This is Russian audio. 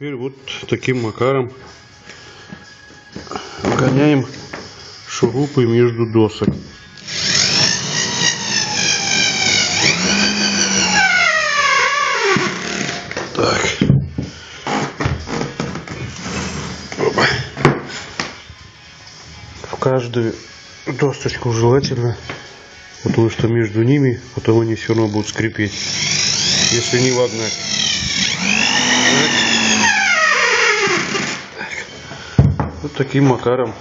Теперь вот таким макаром вгоняем шурупы между досок. Так. Опа. В каждую досточку желательно, потому что между ними потом они все равно будут скрипеть, если не вогнать. Так. Вот таким макаром